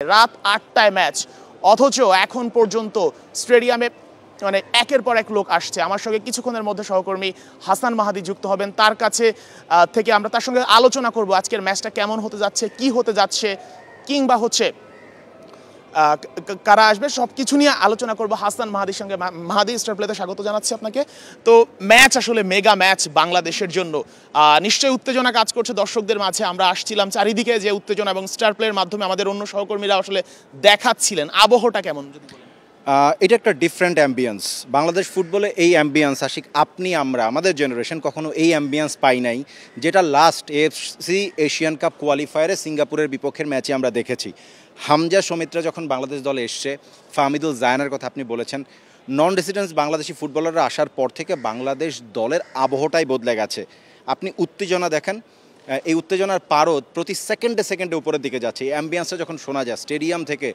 রাত ৮টায় ম্যাচ, অথচ এখন পর্যন্ত স্টেডিয়ামে মানে একের পর এক লোক আসছে। আমার সঙ্গে কিছুক্ষণের মধ্যে সহকর্মী হাসান মাহাদি যুক্ত হবেন, তার কাছে থেকে আমরা তার সঙ্গে আলোচনা করব আজকের ম্যাচটা কেমন হতে যাচ্ছে, কি হতে যাচ্ছে, কিংবা হচ্ছে কারা আসবে, সব কিছু নিয়ে আলোচনা করব হাসান মাহাদির সঙ্গে। মাহাদি, স্টার প্লেতে স্বাগত জানাচ্ছি আপনাকে। তো ম্যাচ আসলে মেগা ম্যাচ বাংলাদেশের জন্য, নিশ্চয়ই উত্তেজনা কাজ করছে দর্শকদের মাঝে। আমরা আসছিলাম চারিদিকে যে উত্তেজনা, এবং স্টার প্লের মাধ্যমে আমাদের অন্য সহকর্মীরা আসলে দেখাচ্ছিলেন। আবহটা কেমন যদি বলেন? এটা একটা ডিফারেন্ট অ্যাম্বিয়েন্স। বাংলাদেশ ফুটবলে এই অ্যাম্বিয়েন্স আশিক আমাদের জেনারেশন কখনো এই অ্যাম্বিয়েন্স পাই নাই, যেটা লাস্ট এএফসি এশিয়ান কাপ কোয়ালিফায়ারে সিঙ্গাপুরের বিপক্ষের ম্যাচে আমরা দেখেছি। হামজা সৌমিত্রা যখন বাংলাদেশ দলে এসছে, ফাহমিদুল জায়ানের কথা আপনি বলেছেন, নন রেসিডেন্স বাংলাদেশি ফুটবলাররা আসার পর থেকে বাংলাদেশ দলের আবহটাই বদলে গেছে। আপনি উত্তেজনা দেখেন, এই উত্তেজনার পারদ প্রতি সেকেন্ডে উপরের দিকে যাচ্ছে। এই অ্যাম্বিয়েন্সটা যখন শোনা যায় স্টেডিয়াম থেকে,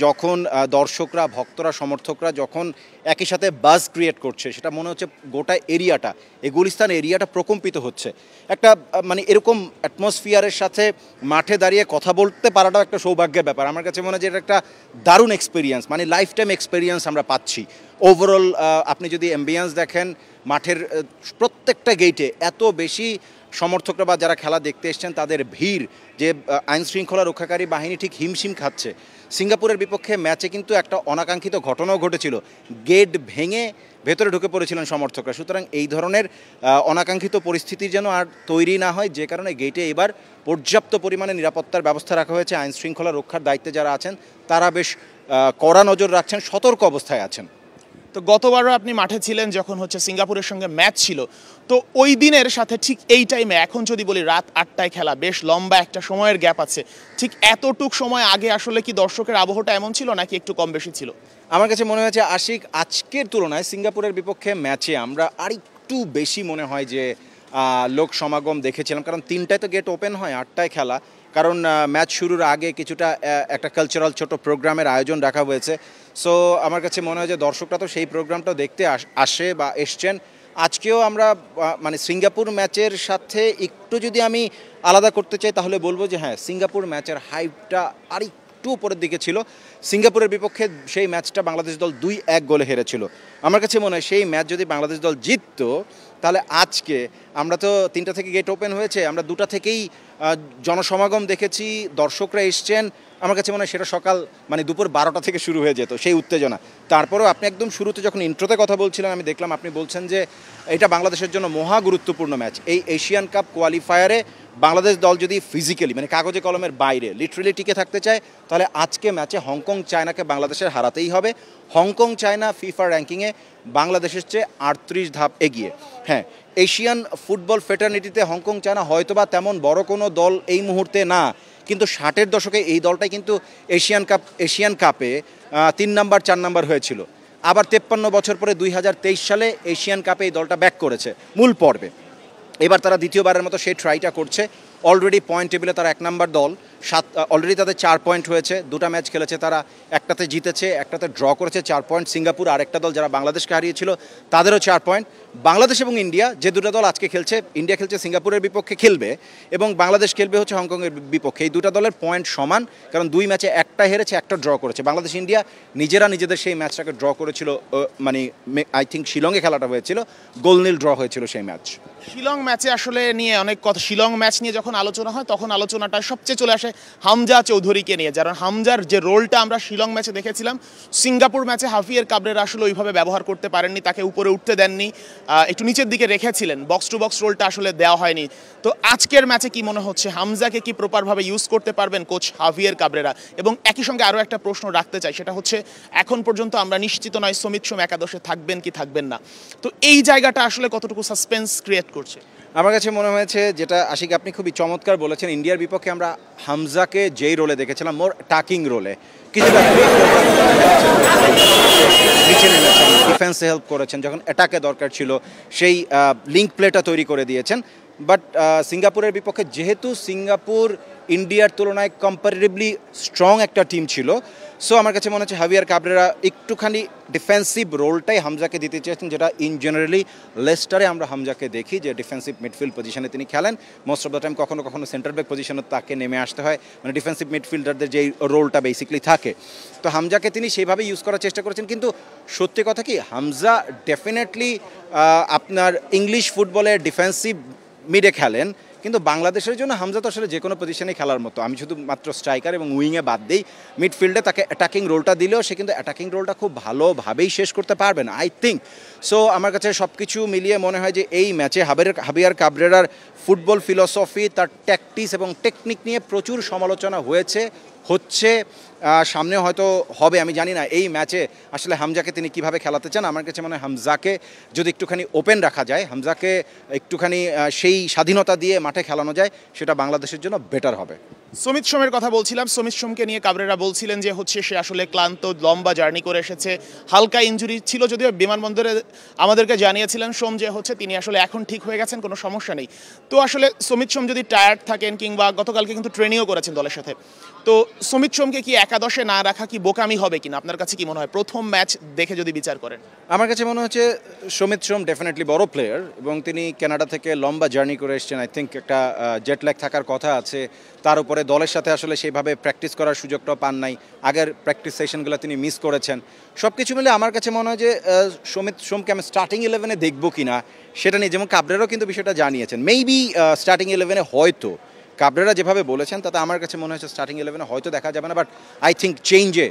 যখন দর্শকরা, ভক্তরা, সমর্থকরা যখন একই সাথে বাজ ক্রিয়েট করছে, সেটা মনে হচ্ছে গোটা এরিয়াটা, এই গুলিস্তান এরিয়াটা প্রকম্পিত হচ্ছে। একটা মানে এরকম অ্যাটমসফিয়ারের সাথে মাঠে দাঁড়িয়ে কথা বলতে পারাটাও একটা সৌভাগ্যের ব্যাপার। আমার কাছে মনে হয় যে এটা একটা দারুণ এক্সপিরিয়েন্স, মানে লাইফ টাইম এক্সপিরিয়েন্স আমরা পাচ্ছি। ওভারঅল আপনি যদি অ্যাম্বিয়েন্স দেখেন, মাঠের প্রত্যেকটা গেইটে এত বেশি সমর্থকরা বা যারা খেলা দেখতে এসছেন তাদের ভিড়, যে আইন শৃঙ্খলা রক্ষাকারী বাহিনী ঠিক হিমশিম খাচ্ছে। সিঙ্গাপুরের বিপক্ষে ম্যাচে কিন্তু একটা অনাকাঙ্ক্ষিত ঘটনাও ঘটেছিল, গেট ভেঙে ভেতরে ঢুকে পড়েছিলেন সমর্থকরা। সুতরাং এই ধরনের অনাকাঙ্ক্ষিত পরিস্থিতি যেন আর তৈরি না হয়, যে কারণে গেটে এবার পর্যাপ্ত পরিমাণে নিরাপত্তার ব্যবস্থা রাখা হয়েছে। আইন শৃঙ্খলা রক্ষার দায়িত্বে যারা আছেন তারা বেশ কড়া নজর রাখছেন, সতর্ক অবস্থায় আছেন। তো গতবারও আপনি মাঠে ছিলেন যখন হচ্ছে সিঙ্গাপুরের সঙ্গে ম্যাচ ছিল, তো ওই দিনের সাথে ঠিক এই টাইমে এখন যদি বলি রাত ৮টায় খেলা, বেশ লম্বা একটা সময়ের গ্যাপ আছে, ঠিক এতটুক সময় আগে আসলে কি দর্শকের আবহটা এমন ছিল নাকি একটু কম বেশি ছিল? আমার কাছে মনে হয়েছে আশিক, আজকের তুলনায় সিঙ্গাপুরের বিপক্ষে ম্যাচে আমরা আরেকটু বেশি মনে হয় যে লোক সমাগম দেখেছিলাম, কারণ ৩টায় তো গেট ওপেন হয়, ৮টায় খেলা। কারণ ম্যাচ শুরুর আগে কিছুটা একটা কালচারাল ছোট প্রোগ্রামের আয়োজন রাখা হয়েছে। সো আমার কাছে মনে হয় যে দর্শকরা তো সেই প্রোগ্রামটা দেখতে আসে বা এসছেন। আজকেও আমরা মানে সিঙ্গাপুর ম্যাচের সাথে একটু যদি আমি আলাদা করতে চাই তাহলে বলবো যে হ্যাঁ, সিঙ্গাপুর ম্যাচের হাইপটা একটু উপরের দিকে ছিল। সিঙ্গাপুরের বিপক্ষে সেই ম্যাচটা বাংলাদেশ দল ২-১ গোলে হেরেছিল। আমার কাছে মনে হয় সেই ম্যাচ যদি বাংলাদেশ দল জিততো, তাহলে আজকে আমরা তো ৩টা থেকে গেট ওপেন হয়েছে, আমরা ২টা থেকেই জনসমাগম দেখেছি, দর্শকরা এসছেন। আমার কাছে মনে হয় সেটা সকাল মানে দুপুর 12টা থেকে শুরু হয়ে যেত সেই উত্তেজনা। তারপরেও আপনি একদম শুরুতে যখন ইন্ট্রোতে কথা বলছিলেন, আমি দেখলাম আপনি বলছেন যে এটা বাংলাদেশের জন্য মহা গুরুত্বপূর্ণ ম্যাচ। এই এশিয়ান কাপ কোয়ালিফায়ারে বাংলাদেশ দল যদি ফিজিক্যালি মানে কাগজে কলমের বাইরে লিটারেলি টিকে থাকতে চায়, তাহলে আজকে ম্যাচে হংকং চায়নাকে বাংলাদেশের হারাতেই হবে। হংকং চায়না ফিফা র্যাঙ্কিংয়ে বাংলাদেশের চেয়ে 38 ধাপ এগিয়ে। হ্যাঁ, এশিয়ান ফুটবল ফেটার্নিটিতে হংকং চায়না হয়তোবা তেমন বড় কোনো দল এই মুহূর্তে না, কিন্তু 60-এর দশকে এই দলটাই কিন্তু এশিয়ান কাপে 3 নাম্বার 4 নাম্বার হয়েছিল। আবার 53 বছর পরে 2023 সালে এশিয়ান কাপে এই দলটা ব্যাক করেছে মূল পর্বে। এবার তারা দ্বিতীয়বারের মতো সেই ট্রাইটা করছে। অলরেডি পয়েন্ট টেবিলে তারা 1 নাম্বার দল, অলরেডি তাদের 4 পয়েন্ট হয়েছে। 2টা ম্যাচ খেলেছে তারা, একটাতে জিতেছে, একটাতে ড্র করেছে, 4 পয়েন্ট। সিঙ্গাপুর আরেকটা দল যারা বাংলাদেশকে হারিয়েছিল তাদেরও 4 পয়েন্ট। বাংলাদেশ এবং ইন্ডিয়া, যে 2টা দল আজকে খেলছে, ইন্ডিয়া খেলছে সিঙ্গাপুরের বিপক্ষে খেলবে এবং বাংলাদেশ খেলবে হচ্ছে হংকংয়ের বিপক্ষে। এই 2টা দলের পয়েন্ট সমান, কারণ 2 ম্যাচে একটা হেরেছে, একটা ড্র করেছে। বাংলাদেশ ইন্ডিয়া নিজেদের সেই ম্যাচটাকে ড্র করেছিল, মানে আই থিঙ্ক শিলংয়ে খেলাটা হয়েছিল, গোলনীল ড্র হয়েছিল সেই ম্যাচ। শিলং ম্যাচে আসলে নিয়ে অনেক কথা, শিলং ম্যাচ নিয়ে যখন আলোচনা হয় তখন আলোচনাটা সবচেয়ে চলে আসে হামজা চৌধুরীকে নিয়ে, যারা হামজার যে রোলটা আমরা শিলং ম্যাচে দেখেছিলাম, সিঙ্গাপুর ম্যাচে হাফিয়ার কাবরেরা আসলে ওইভাবে ব্যবহার করতে পারেননি, তাকে উপরে উঠতে দেননি, একটু নিচের দিকে রেখেছিলেন, বক্স টু বক্স রোলটা আসলে দেওয়া হয়নি। তো আজকের ম্যাচে কি মনে হচ্ছে হামজাকে কি প্রপারভাবে ইউজ করতে পারবেন কোচ হাফিয়ার কাবরেরা? এবং একই সঙ্গে আরও একটা প্রশ্ন রাখতে চাই, সেটা হচ্ছে এখন পর্যন্ত আমরা নিশ্চিত নয় সমিত সোম একাদশে থাকবেন কি থাকবেন না, তো এই জায়গাটা আসলে কতটুকু সাসপেন্স ক্রিয়েট করছে? আমার কাছে মনে হয়েছে, যেটা আশিক আপনি খুবই চমৎকার বলেছেন, ইন্ডিয়ার বিপক্ষে আমরা হামজাকে যেই রোলে দেখেছিলাম, মোর টাকিং রোলে, কিছুটা নিচে নেমেছেন, ডিফেন্সে হেল্প করেছেন, যখন অ্যাটাকে দরকার ছিল সেই লিঙ্ক প্লেটা তৈরি করে দিয়েছেন। বাট সিঙ্গাপুরের বিপক্ষে যেহেতু সিঙ্গাপুর ইন্ডিয়ার তুলনায় কম্পারেটিভলি স্ট্রং একটা টিম ছিল। সো আমার কাছে মনে হচ্ছে হাভিয়ার কাবরেরা একটুখানি ডিফেন্সিভ রোলটাই হামজাকে দিতে চেয়েছেন, যেটা ইন জেনারেলি লেস্টারে আমরা হামজাকে দেখি যে ডিফেন্সিভ মিডফিল্ড পজিশনে তিনি খেলেন। মোস্ট অফ দ্য টাইম কখনো কখনো সেন্টার ব্যাক পজিশনে তাকে নেমে আসতে হয়, মানে ডিফেন্সিভ মিডফিল্ডারদের যেই রোলটা বেসিক্যালি থাকে। তো হামজাকে তিনি সেইভাবে ইউজ করার চেষ্টা করেছেন, কিন্তু সত্যি কথা কি হামজা ডেফিনেটলি আপনার ইংলিশ ফুটবলের ডিফেন্সিভ মিডে খেলেন, কিন্তু বাংলাদেশের জন্য হামজা তো আসলে যে কোনো পজিশনে খেলার মতো। আমি শুধু মাত্র স্ট্রাইকার এবং উইংয়ে বাদ দিই, মিডফিল্ডে তাকে অ্যাটাকিং রোলটা দিলেও সে কিন্তু অ্যাটাকিং রোলটা খুব ভালোভাবেই শেষ করতে পারবেন আই থিঙ্ক। সো আমার কাছে সব কিছু মিলিয়ে মনে হয় যে এই ম্যাচে হাভিয়ার কাবরেরার ফুটবল ফিলসফি, তার ট্যাকটিক্স এবং টেকনিক নিয়ে প্রচুর সমালোচনা হচ্ছে, সামনে হয়তো হবে, আমি জানি না। এই ম্যাচে আসলে হামজাকে তিনি কিভাবে খেলাতে চান। আমার কাছে মনে হয় হামজাকে যদি একটুখানি ওপেন রাখা যায়, হামজাকে একটুখানি সেই স্বাধীনতা দিয়ে মাঠে খেলানো যায়, সেটা বাংলাদেশের জন্য বেটার হবে। সমিত সোমের কথা বলছিলাম। সমিত সোমকে নিয়ে কাবরেরা বলছিলেন যে সে আসলে ক্লান্ত, লম্বা জার্নি করে এসেছে, হালকা ইনজুরি ছিল, যদিও বিমানবন্দরে আমাদেরকে জানিয়েছিলেন সোম যে তিনি আসলে এখন ঠিক হয়ে গেছেন, কোনো সমস্যা নেই। তো আসলে সমিত সোম যদি টায়ার্ড থাকেন, কিংবা গতকালকে কিন্তু ট্রেনিংও করেছেন দলের সাথে, তো সমিত সোমকে কি একাদশে না রাখা কি বোকামি হবে কিনা? আপনার কাছে কি মনে হয় প্রথম ম্যাচ দেখে যদি বিচার করেন? আমার কাছে মনে হচ্ছে সমিত সোম ডেফিনেটলি বড় প্লেয়ার, এবং তিনি কানাডা থেকে লম্বা জার্নি করে এসেছেন। আই থিঙ্ক একটা জেট ল্যাগ থাকার কথা আছে, তার উপরে দলের সাথে আসলে সেইভাবে প্র্যাকটিস করার সুযোগটাও পান নাই, আগের প্র্যাকটিস সেশনগুলো তিনি মিস করেছেন। সব কিছু মিলে আমার কাছে মনে হয় যে সমিত সোমকে আমি স্টার্টিং 11-এ দেখবো কিনা সেটা নিয়ে, যেমন কাবরেরাও কিন্তু বিষয়টা জানিয়েছেন, মেবি স্টার্টিং 11-এ হয়তো কাবরেরা যেভাবে বলেছেন তাতে আমার কাছে মনে হচ্ছে স্টার্টিং 11-এ হয়তো দেখা যাবে না, বাট আই থিঙ্ক চেঞ্জে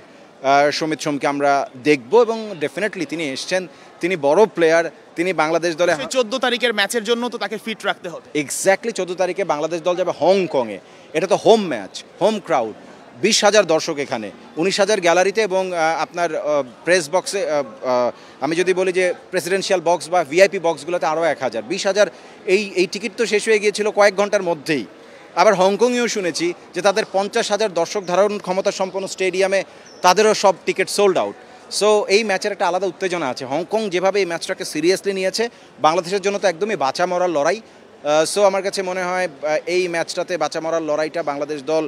সমিত সোমকে আমরা দেখব। এবং ডেফিনেটলি তিনি এসছেন, তিনি বড় প্লেয়ার, তিনি বাংলাদেশ দলে 14 তারিখের ম্যাচের জন্য তো তাকে ফিট রাখতে হবে। এক্স্যাক্টলি 14 তারিখে বাংলাদেশ দল যাবে হংকংয়ে। এটা তো হোম ম্যাচ, হোম ক্রাউড, 20,000 দর্শক এখানে, 19,000 গ্যালারিতে, এবং আপনার প্রেস বক্সে, আমি যদি বলি যে প্রেসিডেন্সিয়াল বক্স বা ভিআইপি বক্সগুলোতে আরও 1,000, 20,000। এই টিকিট তো শেষ হয়ে গিয়েছিল কয়েক ঘন্টার মধ্যেই। আবার হংকংয়েও শুনেছি যে তাদের 50,000 দর্শক ধারণ ক্ষমতা সম্পন্ন স্টেডিয়ামে তাদেরও সব টিকিট সোল্ড আউট। সো এই ম্যাচের একটা আলাদা উত্তেজনা আছে। হংকং যেভাবে এই ম্যাচটাকে সিরিয়াসলি নিয়েছে, বাংলাদেশের জন্য তো একদমই বাঁচা মরার লড়াই। সো আমার কাছে মনে হয় এই ম্যাচটাতে বাঁচা মরার লড়াইটা বাংলাদেশ দল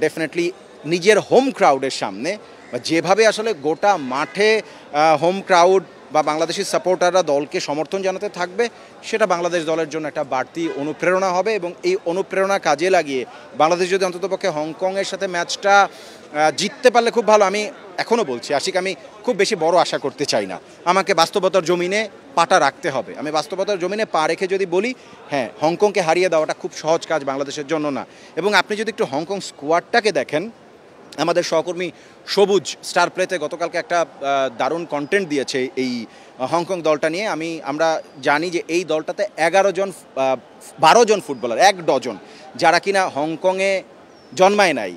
ডেফিনেটলি নিজের হোম ক্রাউডের সামনে, যেভাবে আসলে গোটা মাঠে হোম ক্রাউড বা বাংলাদেশি সাপোর্টাররা দলকে সমর্থন জানাতে থাকবে, সেটা বাংলাদেশ দলের জন্য একটা বাড়তি অনুপ্রেরণা হবে। এবং এই অনুপ্রেরণা কাজে লাগিয়ে বাংলাদেশ যদি অন্ততপক্ষে হংকংয়ের সাথে ম্যাচটা জিততে পারলে খুব ভালো। আমি এখনও বলছি আশিক, আমি খুব বেশি বড় আশা করতে চাই না, আমাকে বাস্তবতার জমিনে পাটা রাখতে হবে। আমি বাস্তবতার জমিনে পা রেখে যদি বলি, হ্যাঁ, হংকংকে হারিয়ে দেওয়াটা খুব সহজ কাজ বাংলাদেশের জন্য না। এবং আপনি যদি একটু হংকং স্কোয়াডটাকে দেখেন, আমাদের সহকর্মী সবুজ স্টার প্লেতে গতকালকে একটা দারুণ কন্টেন্ট দিয়েছে এই হংকং দলটা নিয়ে। আমরা জানি যে এই দলটাতে 12 জন ফুটবলার, 1 ডজন, যারা কিনা হংকংয়ে জন্মায় নাই,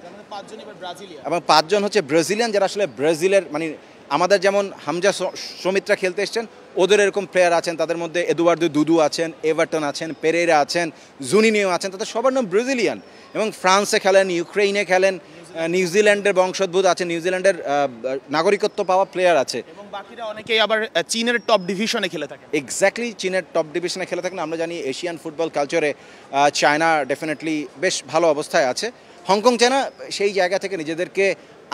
এবং 5 জন হচ্ছে ব্রাজিলিয়ান, যারা আসলে ব্রাজিলের, মানে আমাদের যেমন হামজা সমিত্রা খেলতে এসছেন, ওদের এরকম প্লেয়ার আছেন। তাদের মধ্যে এদুয়ার্দো দুদু আছেন, এভারটন আছেন, পেরেরা আছেন, জুনিনিও আছেন, তাদের সবার নাম ব্রাজিলিয়ান। এবং ফ্রান্সে খেলেন, ইউক্রেইনে খেলেন, নিউজিল্যান্ডের বংশোদ্ভূত আছে, নিউজিল্যান্ডের নাগরিকত্ব পাওয়া প্লেয়ার আছে, এবং বাকিরা অনেকেই আবার চীনের টপ ডিভিশনে খেলে থাকে। এক্স্যাক্টলি, চীনের টপ ডিভিশনে খেলে থাকেন। আমরা জানি এশিয়ান ফুটবল কালচারে চায়না ডেফিনেটলি বেশ ভালো অবস্থায় আছে। হংকং চায়না সেই জায়গা থেকে নিজেদেরকে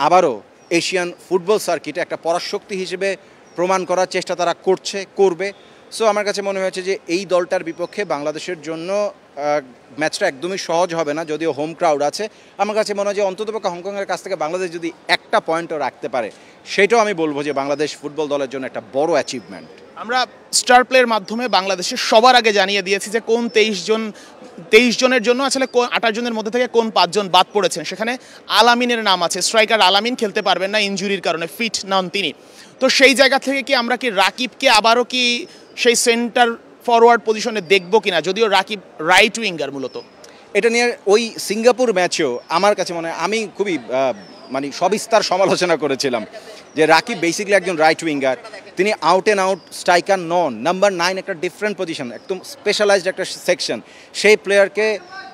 আবারও এশিয়ান ফুটবল সার্কিটে একটা পরাশক্তি হিসেবে প্রমাণ করার চেষ্টা তারা করবে। সো আমার কাছে মনে হয়েছে যে এই দলটার বিপক্ষে বাংলাদেশের জন্য ম্যাচটা একদমই সহজ হবে না, যদিও হোম ক্রাউড আছে। আমার কাছে মনে হয় যে অন্ততপক্ষে হংকংয়ের কাছ থেকে বাংলাদেশ যদি একটা পয়েন্টও রাখতে পারে, সেটাও আমি বলবো যে বাংলাদেশ ফুটবল দলের জন্য একটা বড় অ্যাচিভমেন্ট। আমরা স্টার প্লের মাধ্যমে বাংলাদেশের সবার আগে জানিয়ে দিয়েছি যে কোন 23 জনের জন্য আসলে 28 জনের মধ্যে থেকে কোন 5 জন বাদ পড়েছেন। সেখানে আলামিনের নাম আছে। স্ট্রাইকার আলামিন খেলতে পারবেন না, ইনজুরির কারণে ফিট নন তিনি। তো সেই জায়গা থেকে কি আমরা কি রাকিবকে আবারও কি সেই সেন্টার ফরওয়ার্ড পজিশনে দেখবো কিনা, যদিও রাকিব রাইট উইঙ্গার মূলত? এটা নিয়ে ওই সিঙ্গাপুর ম্যাচেও আমার কাছে মনে হয় আমি খুবই মানে সবিস্তার সমালোচনা করেছিলাম যে রাকিব বেসিক্যালি একজন রাইট উইঙ্গার, তিনি out and out striker non. Number 9 একটা ডিফারেন্ট পজিশন, একদম স্পেশালাইজড একটা সেকশন। সেই প্লেয়ারকে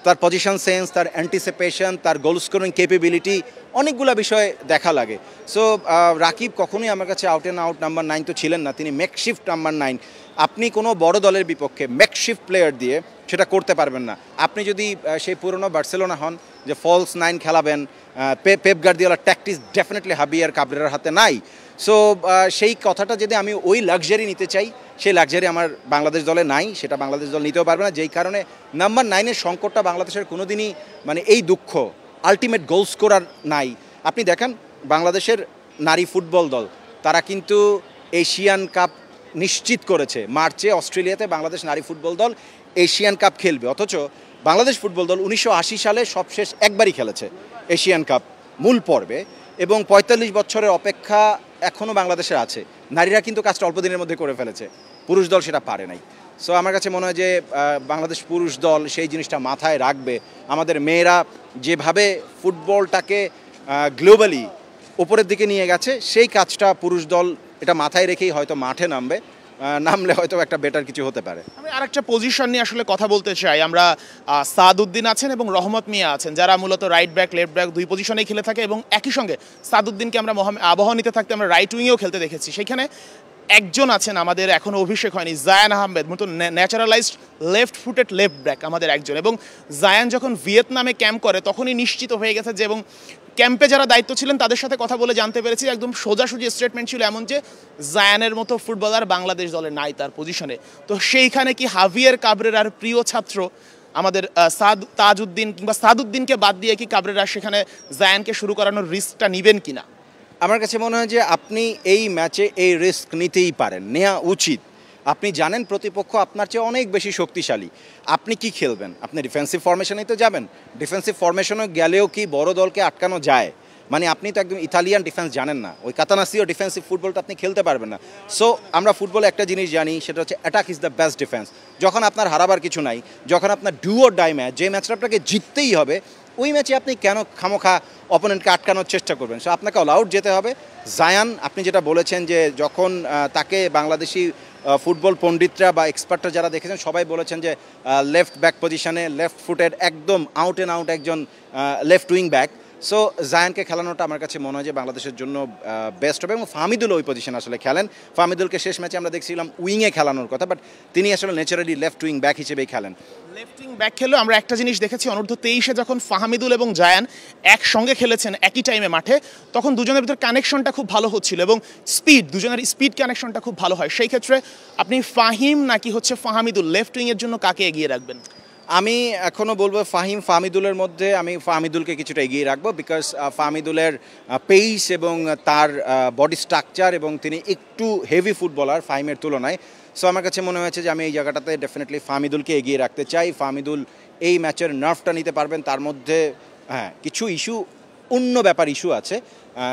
তার পজিশন সেন্স, তার অ্যান্টিসিপেশন, তার গোল স্কোরিং ক্যাপাবিলিটি, অনেকগুলো বিষয় দেখা লাগে। সো রাকিব কখনোই আমার কাছে আউট অ্যান্ড আউট নাম্বার 9 তো ছিলেন না, তিনি মেকশিফট নাম্বার 9। আপনি কোনো বড় দলের বিপক্ষে মেকশিফট প্লেয়ার দিয়ে সেটা করতে পারবেন না। আপনি যদি সেই পুরনো বার্সেলোনা হন যে ফলস 9 খেলাবেন, পেপ গার্দিওলার ট্যাকটিক্স ডেফিনেটলি হাবিয়ার কাবরেরার হাতে নাই। সো সেই কথাটা যদি আমি ওই লাক্সারি নিতে চাই, সেই লাক্সারি আমার বাংলাদেশ দলে নাই, সেটা বাংলাদেশ দল নিতেও পারবে না। যেই কারণে নাম্বার 9-এর সংকটটা বাংলাদেশের কোনো দিনই মানে এই দুঃখ আলটিমেট গোল স্কোরার নাই। আপনি দেখেন বাংলাদেশের নারী ফুটবল দল তারা কিন্তু এশিয়ান কাপ নিশ্চিত করেছে। মার্চে অস্ট্রেলিয়াতে বাংলাদেশ নারী ফুটবল দল এশিয়ান কাপ খেলবে, অথচ বাংলাদেশ ফুটবল দল 1980 সালে সবশেষ একবারই খেলেছে এশিয়ান কাপ মূল পর্বে, এবং 45 বছরের অপেক্ষা এখনও বাংলাদেশে আছে। নারীরা কিন্তু কাজটা অল্প দিনের মধ্যে করে ফেলেছে, পুরুষ দল সেটা পারে নাই। সো আমার কাছে মনে হয় যে বাংলাদেশ পুরুষ দল সেই জিনিসটা মাথায় রাখবে। আমাদের মেয়েরা যেভাবে ফুটবলটাকে গ্লোবালি ওপরের দিকে নিয়ে গেছে, সেই কাজটা পুরুষ দল এটা মাথায় রেখেই হয়তো মাঠে নামবে, নামলে হয়তো একটা বেটার কিছু হতে পারে। আমি আরেকটা পজিশন নিয়ে আসলে কথা বলতে চাই। আমরা সাদউদ্দিন আছেন এবং রহমত মিয়া আছেন, যারা মূলত রাইট ব্যাক লেফট ব্যাক দুই পজিশনেই খেলে থাকে, এবং একই সঙ্গে সাদউদ্দিনকে আমরা আবহাওয়া নিতে থাকতে আমরা রাইট উইংয়েও খেলতে দেখেছি। সেখানে একজন আছেন আমাদের এখনও অভিষেক হয়নি, জায়ান আহমেদ, মতো naturalised left footed left back আমাদের একজন। এবং জায়ান যখন ভিয়েতনামে ক্যাম্প করে তখনই নিশ্চিত হয়ে গেছে যে, এবং ক্যাম্পে যারা দায়িত্ব ছিলেন তাদের সাথে কথা বলে জানতে পেরেছি, একদম সোজাসুজি স্টেটমেন্ট ছিল এমন যে জায়ানের মতো ফুটবলার বাংলাদেশ দলে নাই তার পজিশনে। তো সেইখানে কি হাভিয়ার কাবরেরার প্রিয় ছাত্র আমাদের তাজউদ্দিন কিংবা সাদউদ্দিনকে বাদ দিয়ে কি কাবরেরা সেখানে জায়ানকে শুরু করানোর রিস্কটা নেবেন কিনা? আমার কাছে মনে হয় যে আপনি এই ম্যাচে এই রিস্ক নিতেই পারেন, নেওয়া উচিত। আপনি জানেন প্রতিপক্ষ আপনার চেয়ে অনেক বেশি শক্তিশালী, আপনি কি খেলবেন? আপনি ডিফেন্সিভ ফরমেশনেই তো যাবেন। ডিফেন্সিভ ফরমেশনে গেলেও কি বড় দলকে আটকানো যায়? মানে আপনি তো একদম ইতালিয়ান ডিফেন্স জানেন না, ওই কাতানাসিও ডিফেন্সিভ ফুটবলটা আপনি খেলতে পারবেন না। সো আমরা ফুটবলে একটা জিনিস জানি, সেটা হচ্ছে attack is the best defence. যখন আপনার হারাবার কিছু নাই, যখন আপনার ডু অর ডাই ম্যাচ, যে ম্যাচটা আপনাকে জিততেই হবে, ওই ম্যাচে আপনি কেন খামোখা অপোনেন্টকে আটকানোর চেষ্টা করবেন? সো আপনাকে অল আউট যেতে হবে। জায়ান, আপনি যেটা বলেছেন যে যখন তাকে বাংলাদেশি ফুটবল পণ্ডিতরা বা এক্সপার্টরা যারা দেখেছেন সবাই বলেছেন যে লেফট ব্যাক পজিশনে লেফট ফুটের একদম আউট অ্যান্ড আউট একজন লেফট উইং ব্যাক। সো জায়ানকে খেলানোটা আমার কাছে মনে হয় যে বাংলাদেশের জন্য বেস্ট হবে। এবং ফাহমিদুল ওই পজিশন আসলে খেলেন। ফাহমিদুলকে শেষ ম্যাচে আমরা দেখছিলাম উইংয়ে খেলানোর কথা, বাট তিনি আসলে ন্যাচারালি লেফট উইং ব্যাক হিসেবেই খেলেন। লেফট উইং ব্যাক খেলেও আমরা একটা জিনিস দেখেছি, অনূর্ধ্ব 23-এ যখন ফাহমিদুল এবং জায়ান একসঙ্গে খেলেছেন একই টাইমে মাঠে, তখন দুজনের ভিতর কানেকশনটা খুব ভালো হচ্ছিল এবং দুজনের স্পিড কানেকশনটা খুব ভালো হয়। সেই ক্ষেত্রে আপনি ফাহিম নাকি হচ্ছে ফাহমিদুল লেফট উইংয়ের জন্য কাকে এগিয়ে রাখবেন? আমি এখনও বলবো ফাহমিদুলের মধ্যে আমি ফাহমিদুলকে কিছুটা এগিয়ে রাখবো, বিকজ ফাহমিদুলের পেস এবং তার বডি স্ট্রাকচার, এবং তিনি একটু হেভি ফুটবলার ফাহিমের তুলনায়। সো আমার কাছে মনে হয়েছে যে আমি এই জায়গাটাতে ডেফিনেটলি ফাহমিদুলকে এগিয়ে রাখতে চাই। ফাহমিদুল এই ম্যাচের নার্ভটা নিতে পারবেন। তার মধ্যে কিছু ইস্যু, অন্য ব্যাপার ইস্যু আছে,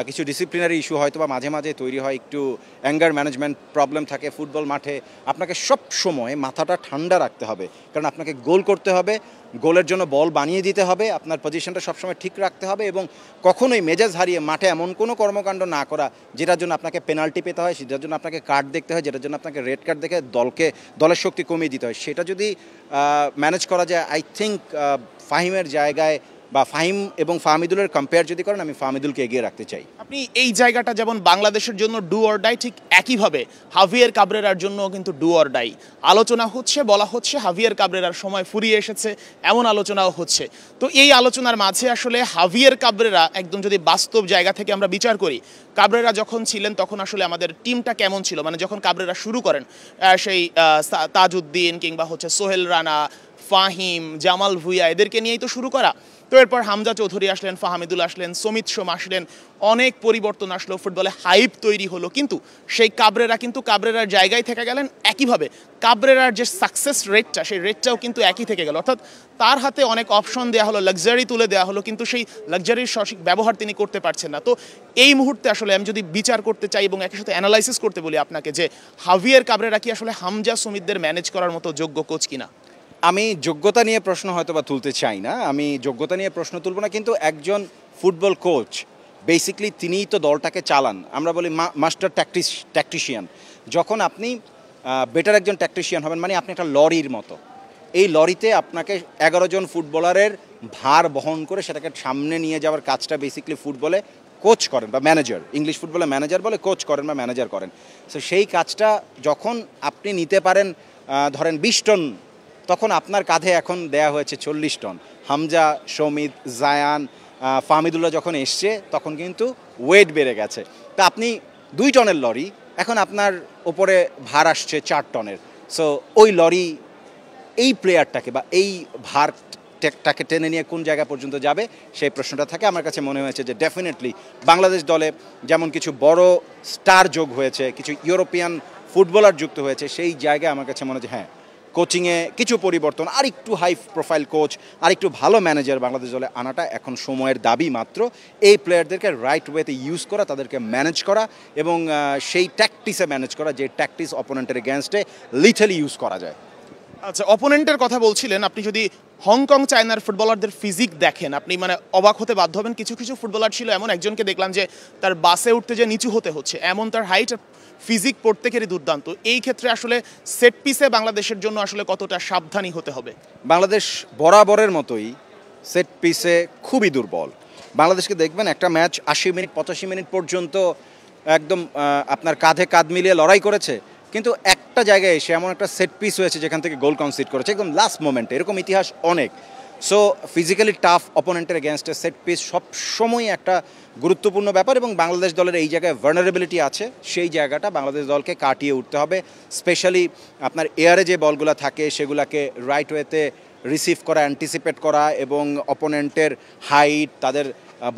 কিছু ডিসিপ্লিনারি ইস্যু হয়তো বা মাঝে মাঝে তৈরি হয়, একটু অ্যাঙ্গার ম্যানেজমেন্ট প্রবলেম থাকে ফুটবল মাঠে। আপনাকে সব সময় মাথাটা ঠান্ডা রাখতে হবে, কারণ আপনাকে গোল করতে হবে, গোলের জন্য বল বানিয়ে দিতে হবে, আপনার পজিশনটা সবসময় ঠিক রাখতে হবে, এবং কখনোই মেজাজ হারিয়ে মাঠে এমন কোনো কর্মকাণ্ড না করা যেটার জন্য আপনাকে পেনাল্টি পেতে হয়, যেটার জন্য আপনাকে কার্ড দেখতে হয়, যেটার জন্য আপনাকে রেড কার্ড দেখে দলের শক্তি কমিয়ে দিতে হয়। সেটা যদি ম্যানেজ করা যায়, আই থিঙ্ক ফাহিমের জায়গায় বা ফাহিম এবং ফাহমিদুলের কম্পেয়ার যদি করেন, আমি ফাহমিদুলকে এগিয়ে রাখতে চাই। আপনি এই জায়গাটা যেমন বাংলাদেশের জন্য ডু অর ডাই, ঠিক একইভাবে হাভিয়ার কাবরেরার জন্য কিন্তু ডু অর ডাই। আলোচনা হচ্ছে, বলা হচ্ছে হাভিয়ার কাবরেরার সময় ফুরিয়ে এসেছে, এমন আলোচনাও হচ্ছে। তো এই আলোচনার মাঝে আসলে হাভিয়ার কাবরেরা একদম যদি বাস্তব জায়গা থেকে আমরা বিচার করি, কাবরেরা যখন ছিলেন তখন আসলে আমাদের টিমটা কেমন ছিল? মানে যখন কাবরেরা শুরু করেন, সেই তাজউদ্দিন কিংবা হচ্ছে সোহেল রানা, ফাহিম, জামাল ভুইয়া, এদেরকে নিয়েই তো শুরু করা। তো এরপর হামজা চৌধুরী আসলেন, ফাহমিদুল আসলেন, সমিত সোম আসলেন, অনেক পরিবর্তন আসলো, ফুটবলে হাইপ তৈরি হলো, কিন্তু সেই কাবরেরার জায়গায় থেকে গেলেন। একইভাবে কাবরেরার যে সাকসেস রেটটা, সেই রেটটাও কিন্তু একই থেকে গেল। অর্থাৎ তার হাতে অনেক অপশন দেওয়া হলো, লাক্সারি তুলে দেওয়া হলো, কিন্তু সেই লাক্সারির সঠিক ব্যবহার তিনি করতে পারছেন না। তো এই মুহূর্তে আসলে আমি যদি বিচার করতে চাই এবং একই সাথে অ্যানালাইসিস করতে বলি আপনাকে, যে হাভিয়ার কাবরেরা কি আসলে হামজা সুমিতদের ম্যানেজ করার মতো যোগ্য কোচ কিনা? আমি যোগ্যতা নিয়ে প্রশ্ন হয়তো বা তুলতে চাই না, আমি যোগ্যতা নিয়ে প্রশ্ন তুলব না, কিন্তু একজন ফুটবল কোচ বেসিকলি তিনিই তো দলটাকে চালান। আমরা বলি মাস্টার ট্যাকটিশিয়ান। যখন আপনি বেটার একজন ট্যাকটিশিয়ান হবেন, মানে আপনি একটা লরির মতো, এই লরিতে আপনাকে 11 জন ফুটবলারের ভার বহন করে সেটাকে সামনে নিয়ে যাওয়ার কাজটা বেসিকলি ফুটবলে কোচ করেন বা ম্যানেজার, ইংলিশ ফুটবলে ম্যানেজার বলে, কোচ করেন বা ম্যানেজার করেন। সো সেই কাজটা যখন আপনি নিতে পারেন, ধরেন 20 টন তখন আপনার কাঁধে এখন দেয়া হয়েছে 40 টন। হামজা, সমিত, জায়ান, ফাহমিদুল্লাহ যখন এসছে তখন কিন্তু ওয়েট বেড়ে গেছে। তা আপনি 2 টনের লরি, এখন আপনার ওপরে ভার আসছে 4 টনের। সো ওই লরি এই প্লেয়ারটাকে বা এই ভারটাকে টেনে নিয়ে কোন জায়গা পর্যন্ত যাবে সেই প্রশ্নটা থাকে। আমার কাছে মনে হয়েছে যে ডেফিনেটলি বাংলাদেশ দলে যেমন কিছু বড় স্টার যোগ হয়েছে, কিছু ইউরোপিয়ান ফুটবলার যুক্ত হয়েছে, সেই জায়গায় আমার কাছে মনে হচ্ছে হ্যাঁ, কোচিংয়ে কিছু পরিবর্তন, আর একটু হাই প্রোফাইল কোচ, আর একটু ভালো ম্যানেজার বাংলাদেশ দলে আনাটা এখন সময়ের দাবি মাত্র। এই প্লেয়ারদেরকে রাইট ওয়েতে ইউজ করা, তাদেরকে ম্যানেজ করা এবং সেই ট্যাকটিসে ম্যানেজ করা যে ট্যাকটিস অপোনেন্টের এগেনস্টে লিথেলি ইউজ করা যায়। আচ্ছা, অপোনেন্টের কথা বলছিলেন, আপনি যদি হংকং চায়নার ফুটবলারদের ফিজিক দেখেন আপনি মানে অবাক হতে বাধ্য হবেন। কিছু কিছু ফুটবলার ছিল, এমন একজনকে দেখলাম যে তার বাসে উঠতে যে নিচু হতে হচ্ছে, এমন তার হাইট ফিজিক প্রত্যেকেরই দুর্দান্ত। এই ক্ষেত্রে আসলে সেট পিসে বাংলাদেশের জন্য আসলে কতটা সাবধানী হতে হবে? বাংলাদেশ বরাবরের মতোই সেট পিসে খুবই দুর্বল। বাংলাদেশকে দেখবেন একটা ম্যাচ 80 মিনিট 85 মিনিট পর্যন্ত একদম আপনার কাঁধে কাঁধ মিলিয়ে লড়াই করেছে, কিন্তু একটা জায়গায় এসে এমন একটা সেট পিস হয়েছে যেখান থেকে গোল কনসিড করেছে একদম লাস্ট মোমেন্টে। এরকম ইতিহাস অনেক। সো ফিজিক্যালি টাফ অপোনেন্টের এগেনস্টে সেট পিস সবসময় একটা গুরুত্বপূর্ণ ব্যাপার এবং বাংলাদেশ দলের এই জায়গায় ভার্নারেবিলিটি আছে, সেই জায়গাটা বাংলাদেশ দলকে কাটিয়ে উঠতে হবে। স্পেশালি আপনার এয়ারে যে বলগুলো থাকে সেগুলোকে রাইট ওয়েতে রিসিভ করা, অ্যান্টিসিপেট করা এবং অপোনেন্টের হাইট, তাদের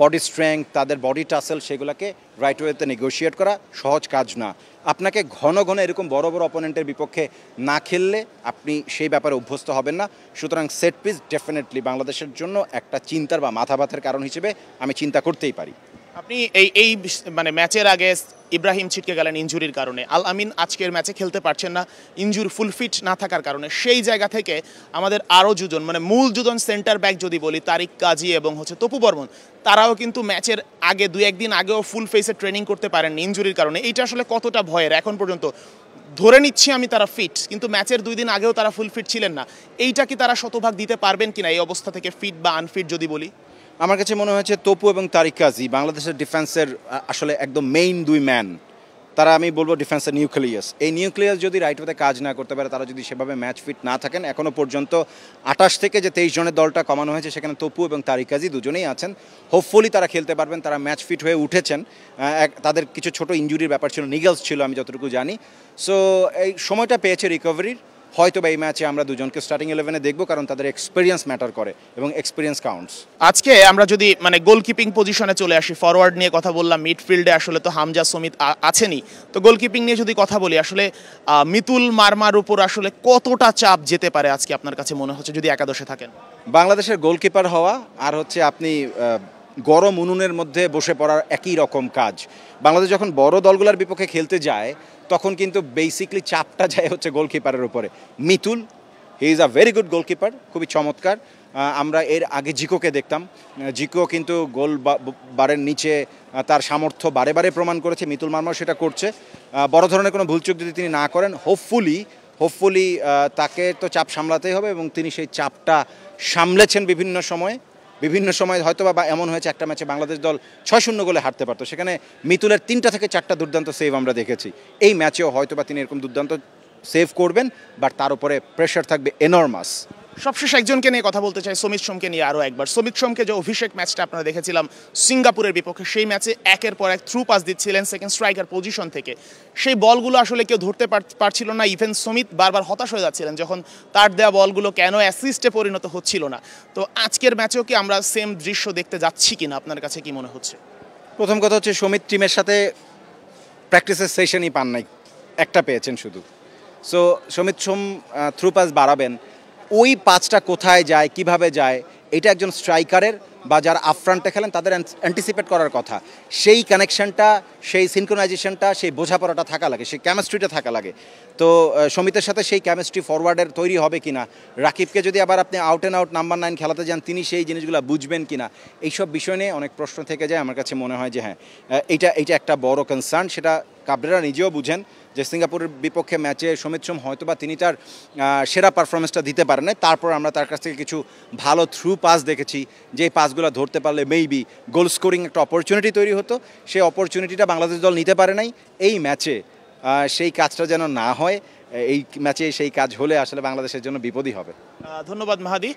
বডি স্ট্রেংথ, তাদের বডি টাসেল, সেগুলোকে রাইট ওয়েতে নেগোশিয়েট করা সহজ কাজ না। আপনাকে ঘন ঘন এরকম বড় বড় অপোনেন্টের বিপক্ষে না খেললে আপনি সেই ব্যাপারে অভ্যস্ত হবেন না। সুতরাং সেট পিস ডেফিনেটলি বাংলাদেশের জন্য একটা চিন্তার বা মাথা ব্যথার কারণ হিসেবে আমি চিন্তা করতেই পারি। আপনি এই মানে ম্যাচের আগে ইব্রাহিম ছিটকে গেলেন ইনজুরির কারণে, আল আমিন আজকের ম্যাচে খেলতে পারছেন না ইনজুরি ফুলফিট না থাকার কারণে। সেই জায়গা থেকে আমাদের আরও দুজন মানে মূল দুজন সেন্টার ব্যাক যদি বলি, তারিক কাজী এবং তপু বর্মন, তারাও কিন্তু ম্যাচের আগে 2-1 দিন আগেও ফুল ফেসে ট্রেনিং করতে পারেননি ইনজুরির কারণে। এইটা আসলে কতটা ভয়ের? এখন পর্যন্ত ধরে নিচ্ছি আমি তারা ফিট, কিন্তু ম্যাচের 2 দিন আগেও তারা ফুল ফিট ছিলেন না। এইটা কি তারা শতভাগ দিতে পারবেন কিনা এই অবস্থা থেকে, ফিট বা আনফিট যদি বলি? আমার কাছে মনে হয়েছে তপু এবং তারিক কাজী বাংলাদেশের ডিফেন্সের আসলে একদম মেইন 2 ম্যান। তারা আমি বলবো ডিফেন্সের নিউক্লিয়াস। এই নিউক্লিয়াস যদি রাইট ওয়েতে কাজ না করতে পারে, তারা যদি সেভাবে ম্যাচ ফিট না থাকেন, এখনও পর্যন্ত 28 থেকে যে 23 জনের দলটা কমানো হয়েছে সেখানে তপু এবং তারিক কাজী দুজনেই আছেন। হোপফুলি তারা খেলতে পারবেন, তারা ম্যাচ ফিট হয়ে উঠেছেন। তাদের কিছু ছোট ইনজুরির ব্যাপার ছিল, নিগলস ছিল আমি যতটুকু জানি। সো এই সময়টা পেয়েছে রিকভারির। হয়তো বা এই ম্যাচে আমরা দুজনকে স্টার্টিং 11-এ দেখবো, কারণ তাদের এক্সপিরিয়েন্স ম্যাটার করে এবং এক্সপিরিয়েন্স কাউন্টস। আজকে আমরা যদি মানে গোলকিপিং পজিশনে চলে আসি, ফরওয়ার্ড নিয়ে কথা বললাম, মিডফিল্ডে আসলে তো হামজা, সমিত আছেনই, তো গোলকিপিং নিয়ে যদি কথা বলি, আসলে মিতুল মারমার উপর আসলে কতটা চাপ যেতে পারে আজকে আপনার কাছে মনে হচ্ছে যদি একাদশে থাকেন? বাংলাদেশের গোলকিপার হওয়া আর হচ্ছে আপনি গরম উনুনের মধ্যে বসে পড়ার একই রকম কাজ। বাংলাদেশ যখন বড় দলগুলোর বিপক্ষে খেলতে যায় তখন কিন্তু বেসিকলি চাপটা যায় হচ্ছে গোলকিপারের উপরে। Mitul, he is a very good goalkeeper, খুবই চমৎকার। আমরা এর আগে জিকোকে দেখতাম, জিকো কিন্তু গোল বারের নিচে তার সামর্থ্য বারে বারে প্রমাণ করেছে। মিতুল মারমাও সেটা করছে। বড় ধরনের কোনো ভুলচুক যদি তিনি না করেন, হোপফুলি তাকে তো চাপ সামলাতেই হবে এবং তিনি সেই চাপটা সামলেছেন বিভিন্ন সময় হয়তো বা এমন হয়েছে একটা ম্যাচে বাংলাদেশ দল 6-0 গোলে হারতে পারতো, সেখানে মিতুলের 3টা থেকে 4টা দুর্দান্ত সেভ আমরা দেখেছি। এই ম্যাচেও হয়তো বা তিনি এরকম দুর্দান্ত সেভ করবেন, বাট তার উপরে প্রেশার থাকবে এনর্মাস। সবশেষ একজনকে নিয়ে কথা বলতে চাই, সমিত সোমকে নিয়ে আরও একবার। সমিত সোমকে যে অভিষেক ম্যাচটা আপনারা দেখেছিলাম সিঙ্গাপুরের বিপক্ষে, সেই ম্যাচে একের পর এক থ্রু পাস দিচ্ছিলেন সেকেন্ড স্ট্রাইকার পজিশন থেকে। সেই বলগুলো আসলে কেউ ধরতে পারছিল না, ইভেন সমিত বারবার হতাশ হয়ে যাচ্ছিলেন যখন তার দেওয়া বলগুলো কেন অ্যাসিস্টে পরিণত হচ্ছিল না। তো আজকের ম্যাচেও কি আমরা সেম দৃশ্য দেখতে যাচ্ছি কিনা, আপনার কাছে কি মনে হচ্ছে? প্রথম কথা হচ্ছে সমিত টিমের সাথে প্র্যাকটিসের সেশনই পান নাই, একটা পেয়েছেন শুধু। সো সমিত সোম থ্রু পাস বাড়াবেন, ওই পাঁচটা কোথায় যায়, কিভাবে যায়, এটা একজন স্ট্রাইকারের বা যারা আফ্রান্টে খেলেন তাদের অ্যান্টিসিপেট করার কথা। সেই কানেকশনটা, সেই সিনক্রোনাইজেশনটা, সেই বোঝাপড়াটা থাকা লাগে, সেই কেমিস্ট্রিটা থাকা লাগে। তো সমিতের সাথে সেই কেমিস্ট্রি ফরওয়ার্ডের তৈরি হবে কিনা, রাকিবকে যদি আবার আপনি আউট অ্যান্ড আউট নাম্বার 9 খেলাতে যান, তিনি সেই জিনিসগুলো বুঝবেন কিনা, এইসব বিষয় নিয়ে অনেক প্রশ্ন থেকে যায়। আমার কাছে মনে হয় যে হ্যাঁ, এইটা একটা বড় কনসার্ন। সেটা কাবরেরা নিজেও বুঝেন যে সিঙ্গাপুরের বিপক্ষে ম্যাচে সমিত সোম হয়তো বা তিনি তার সেরা পারফরমেন্সটা দিতে পারেন না। তারপর আমরা তার কাছ থেকে কিছু ভালো থ্রু পাস দেখেছি, যে পাসগুলো ধরতে পারলে মেবি গোল স্কোরিং একটা অপরচুনিটি তৈরি হতো। সেই অপরচুনিটিটা বাংলাদেশ দল নিতে পারে নাই। এই ম্যাচে সেই কাজটা যেন না হয়, এই ম্যাচে সেই কাজ হলে আসলে বাংলাদেশের জন্য বিপদই হবে। ধন্যবাদ মাহাদি।